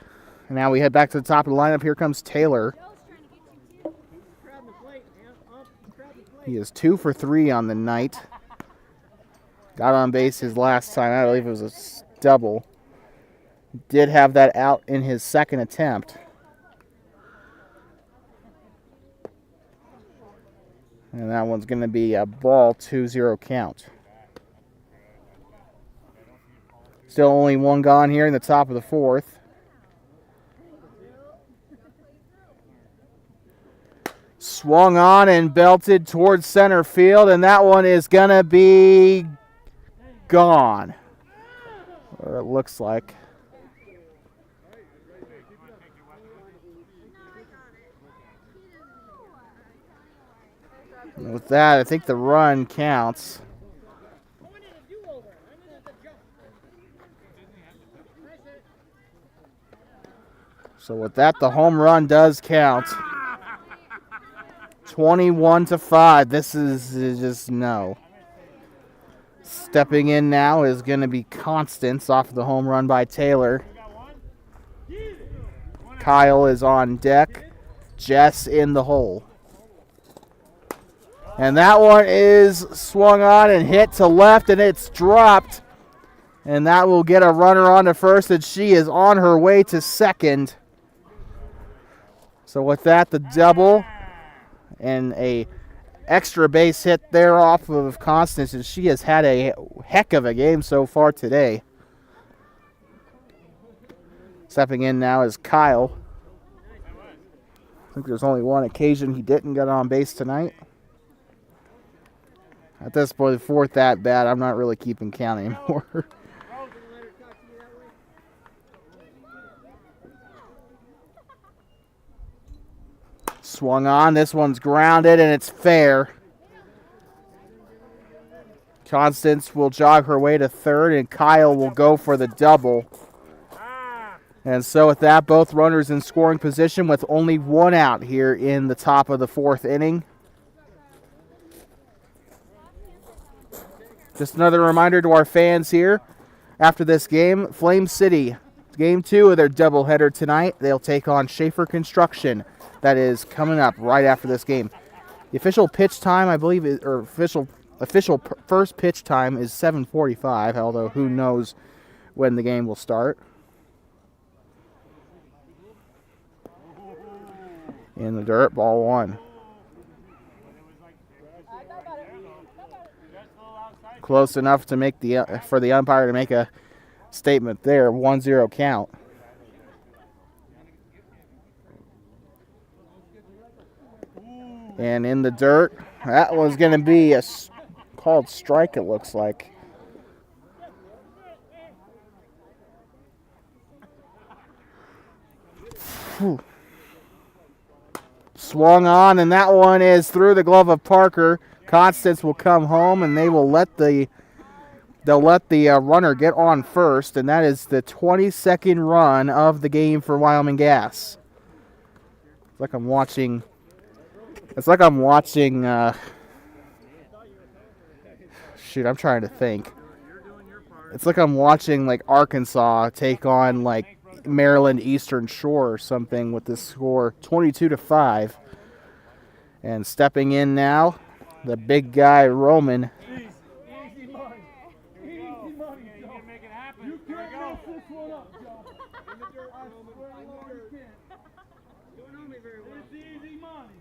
And now we head back to the top of the lineup. Here comes Taylor. He is 2 for 3 on the night. Got on base his last time. I believe it was a double. Did have that out in his second attempt. And that one's going to be a ball, 2-0 count. Still only one gone here in the top of the fourth. Swung on and belted towards center field, and that one is going to be gone. Or it looks like. And with that, I think the run counts. So with that, the home run does count. 21-5. This is just no. Stepping in now is going to be Constance off the home run by Taylor. Kyle is on deck. Jess in the hole. And that one is swung on and hit to left, and it's dropped. And that will get a runner on to first, and she is on her way to second. So with that, the double and a extra base hit there off of Constance, and she has had a heck of a game so far today. Stepping in now is Kyle. I think there's only one occasion he didn't get on base tonight. At this point, the fourth at bat, I'm not really keeping count anymore. Swung on. This one's grounded, and it's fair. Constance will jog her way to third, and Kyle will go for the double. And so with that, both runners in scoring position with only one out here in the top of the fourth inning. Just another reminder to our fans here. After this game, Flame City, game 2 of their doubleheader tonight. They'll take on Schaefer Construction. That is coming up right after this game. The official pitch time, I believe, official first pitch time is 7:45, although who knows when the game will start. In the dirt, ball 1. Close enough to make for the umpire to make a statement there. 1-0 count. And in the dirt, that was going to be a called strike, it looks like. Whew. Swung on, and that one is through the glove of Parker. Constance will come home, and they'll let the runner get on first, and that is the 22nd run of the game for Wyoming Gas. It's like I'm watching. Shoot, I'm trying to think. It's like I'm watching like Arkansas take on like Maryland Eastern Shore or something with this score 22-5. And stepping in now, the big guy Roman. Easy money. Easy money, Joe. You make it happen. You can't mess this one up, Joe. In the dirt, Roman. You can't. You don't know me very well. It's easy money.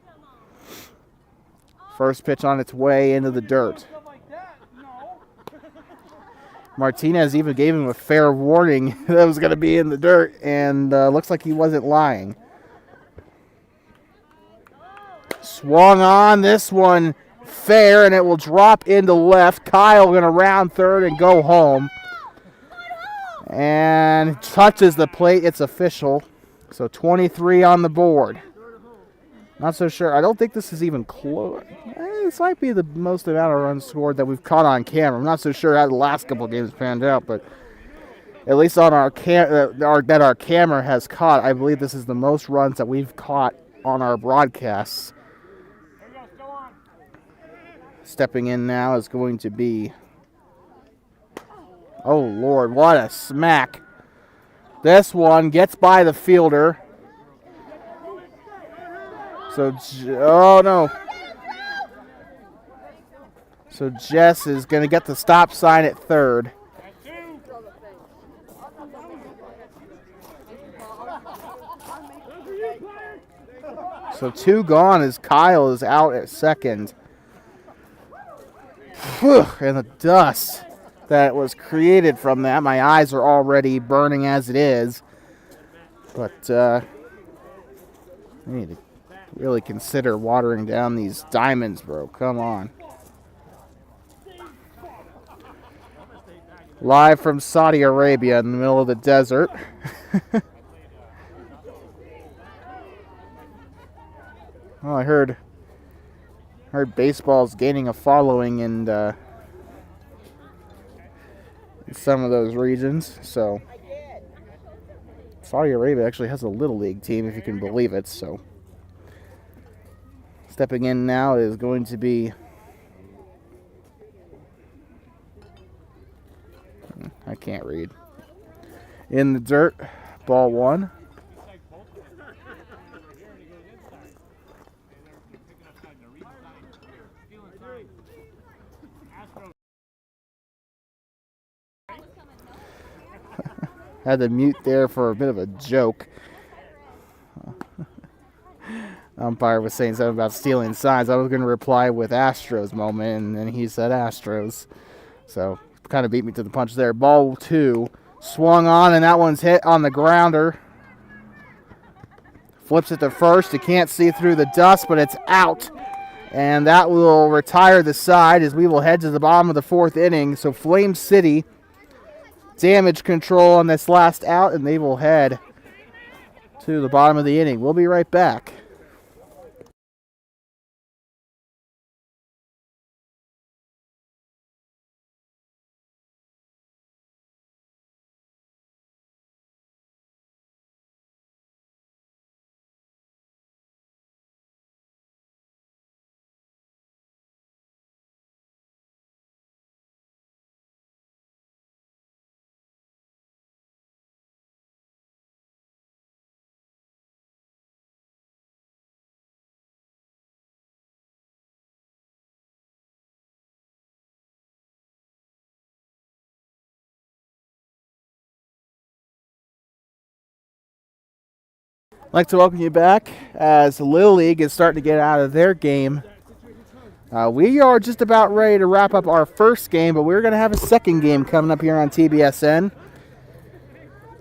First pitch on its way into the dirt. Martinez even gave him a fair warning that was going to be in the dirt, and looks like he wasn't lying. Swung on. This one fair, and it will drop into left. Kyle going to round third and go home. And touches the plate. It's official. So 23 on the board. Not so sure. I don't think this is even close. This might be the most amount of runs scored that we've caught on camera. I'm not so sure how the last couple games panned out, but at least on our camera has caught, I believe this is the most runs that we've caught on our broadcasts. Stepping in now is going to be, oh Lord, what a smack. This one gets by the fielder. So, oh no. So Jess is going to get the stop sign at third. So 2 gone as Kyle is out at second. Whew, and the dust that was created from that. My eyes are already burning as it is. But I need to really consider watering down these diamonds, bro. Come on. Live from Saudi Arabia in the middle of the desert. Well, I heard baseball's gaining a following in some of those regions. So Saudi Arabia actually has a little league team, if you can believe it. So stepping in now is going to be, I can't read. In the dirt, ball 1. Had to mute there for a bit of a joke. Umpire was saying something about stealing signs. I was going to reply with Astros moment, and then he said Astros. So kind of beat me to the punch there. Ball 2 swung on, and that one's hit on the grounder. Flips it to first. You can't see through the dust, but it's out. And that will retire the side as we will head to the bottom of the 4th inning. So Flame City damage control on this last out, and they will head to the bottom of the inning. We'll be right back. I'd like to welcome you back as Little League is starting to get out of their game. We are just about ready to wrap up our first game, but we're going to have a second game coming up here on TBSN.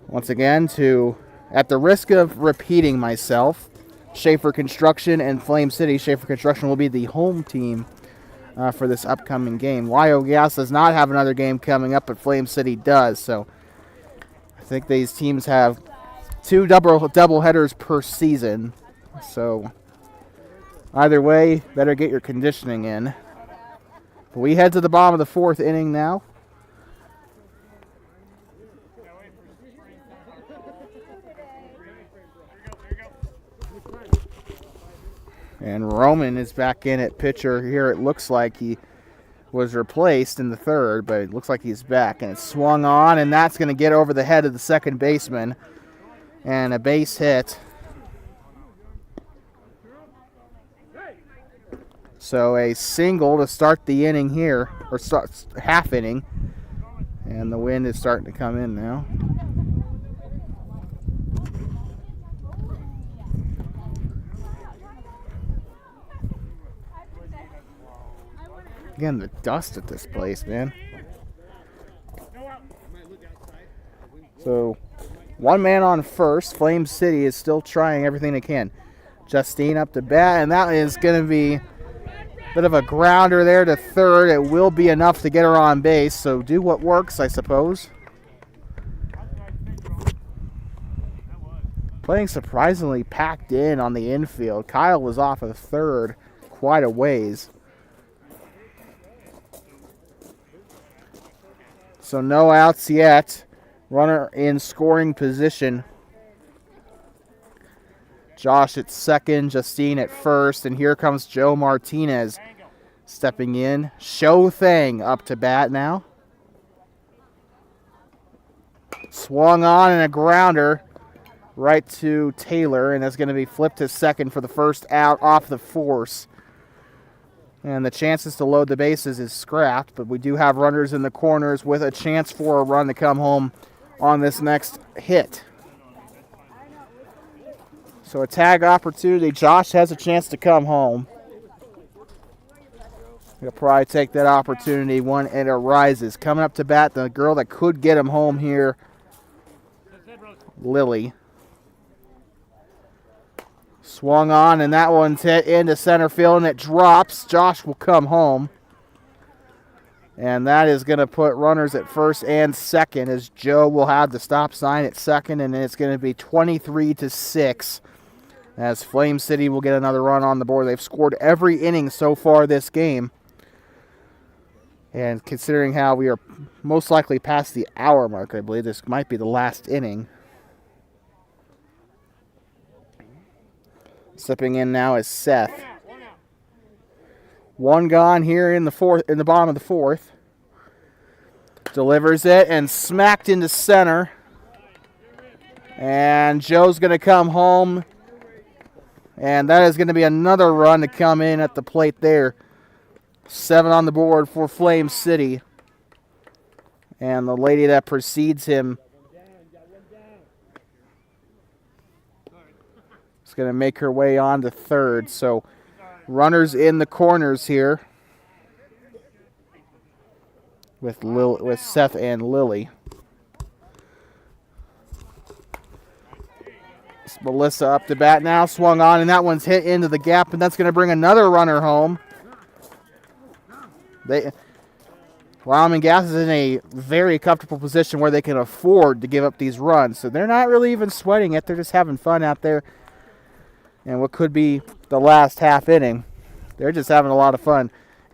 Once again, at the risk of repeating myself, Schaefer Construction and Flame City. Schaefer Construction will be the home team for this upcoming game. Wyoming Gas does not have another game coming up, but Flame City does. So I think these teams have 2 double headers per season. So either way, better get your conditioning in. But we head to the bottom of the 4th inning now. And Roman is back in at pitcher here. It looks like he was replaced in the 3rd, but it looks like he's back. And it's swung on, and that's going to get over the head of the second baseman. And a base hit. So a single to start the inning here, or start half inning. And the wind is starting to come in now. Again, the dust at this place, man. So 1 man on first. Flame City is still trying everything they can. Justine up to bat, and that is going to be a bit of a grounder there to third. It will be enough to get her on base, so do what works, I suppose. Playing surprisingly packed in on the infield. Kyle was off of third quite a ways. So no outs yet. Runner in scoring position. Josh at second, Justine at first, and here comes Joe Martinez stepping in. Show Thing up to bat now. Swung on and a grounder right to Taylor, and that's going to be flipped to second for the first out off the force. And the chances to load the bases is scrapped, but we do have runners in the corners with a chance for a run to come home on this next hit. So a tag opportunity. Josh has a chance to come home. He'll probably take that opportunity when it arises. Coming up to bat, the girl that could get him home here, Lily. Swung on, and that one's hit into center field, and it drops. Josh will come home. And that is going to put runners at first and second, as Joe will have the stop sign at second, and it's going to be 23-6, as Flame City will get another run on the board. They've scored every inning so far this game. And considering how we are most likely past the hour mark, I believe this might be the last inning. Stepping in now is Seth. One gone here in the bottom of the fourth. Delivers it and smacked into center. And Joe's going to come home. And that is going to be another run to come in at the plate there. 7 on the board for Flame City. And the lady that precedes him is going to make her way on to third. So runners in the corners here with Seth and Lily. It's Melissa up to bat now, swung on, and that one's hit into the gap, and that's going to bring another runner home. Wyoming Gas is in a very comfortable position where they can afford to give up these runs. So they're not really even sweating it. They're just having fun out there. And what could be the last half inning, they're just having a lot of fun.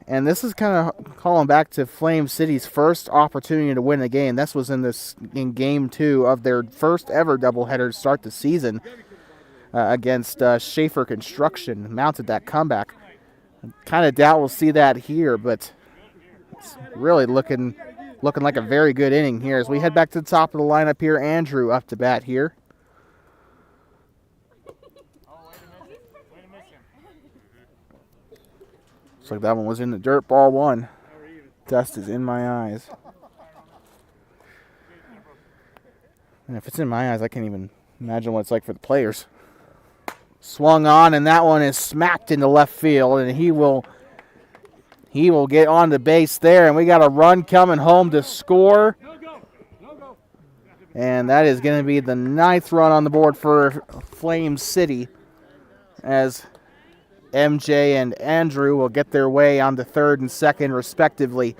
And this is kind of calling back to Flame City's first opportunity to win a game. This was in game 2 of their first ever doubleheader to start the season against Schaefer Construction. Mounted that comeback. Kind of doubt we'll see that here, but it's really looking like a very good inning here. As we head back to the top of the lineup here, Andrew up to bat here. Looks like that one was in the dirt. Ball 1. Dust is in my eyes. And if it's in my eyes, I can't even imagine what it's like for the players. Swung on, and that one is smacked into left field, and he will get on the base there, and we got a run coming home to score. And that is going to be the 9th run on the board for Flame City, as MJ and Andrew will get their way on to third and second respectively.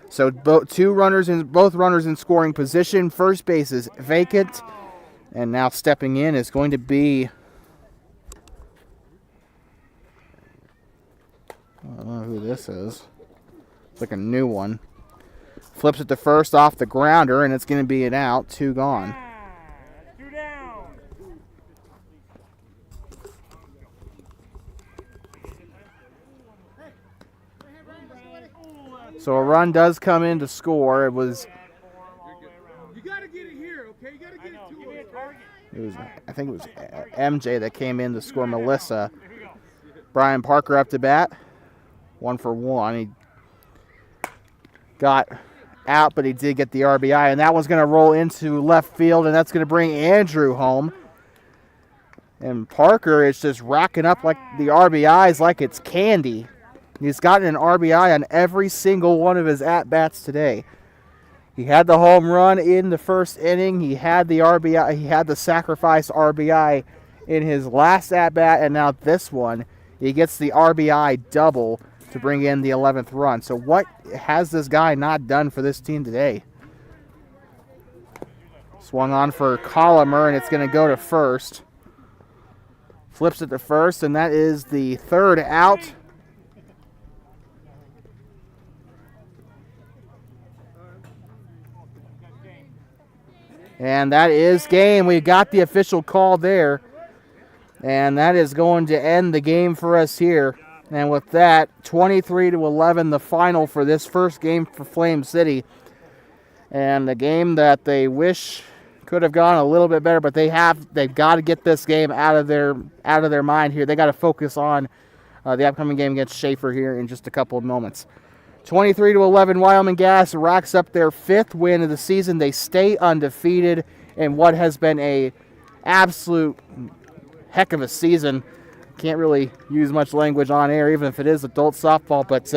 So both runners in scoring position. First base is vacant, and now stepping in is going to be, I don't know who this is. It's like a new one. Flips it to first off the grounder, and it's going to be an out. 2 gone. 2 down. So a run does come in to score. It was, You gotta get it here, okay? You gotta get it to it. I think it was MJ that came in to score Melissa. Brian Parker up to bat. 1 for 1. He got out, but he did get the RBI, and that one's going to roll into left field, and that's going to bring Andrew home. And Parker is just racking up like the RBIs like it's candy. He's gotten an RBI on every single one of his at-bats today. He had the home run in the first inning. He had the RBI. He had the sacrifice RBI in his last at-bat, and now this one, he gets the RBI double to bring in the 11th run. So what has this guy not done for this team today? Swung on for Collimer, and it's going to go to first. Flips it to first, and that is the third out. And that is game. We got the official call there. And that is going to end the game for us here. And with that, 23-11, the final for this first game for Flame City. And the game that they wish could have gone a little bit better, but they've got to get this game out of their mind here. They got to focus on the upcoming game against Schaefer here in just a couple of moments. 23-11, Wyoming Gas racks up their 5th win of the season. They stay undefeated in what has been a absolute heck of a season. Can't really use much language on air, even if it is adult softball, but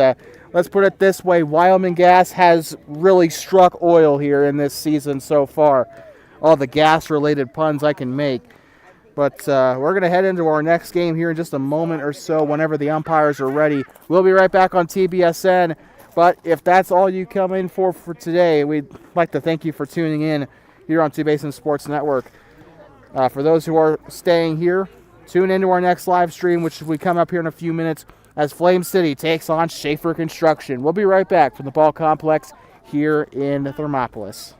let's put it this way. Wyoming Gas has really struck oil here in this season so far. All the gas-related puns I can make. But we're going to head into our next game here in just a moment or so whenever the umpires are ready. We'll be right back on TBSN. But if that's all you come in for today, we'd like to thank you for tuning in here on Two Basin Sports Network. For those who are staying here, tune into our next live stream, which will come up here in a few minutes as Flame City takes on Schaefer Construction. We'll be right back from the ball complex here in Thermopolis.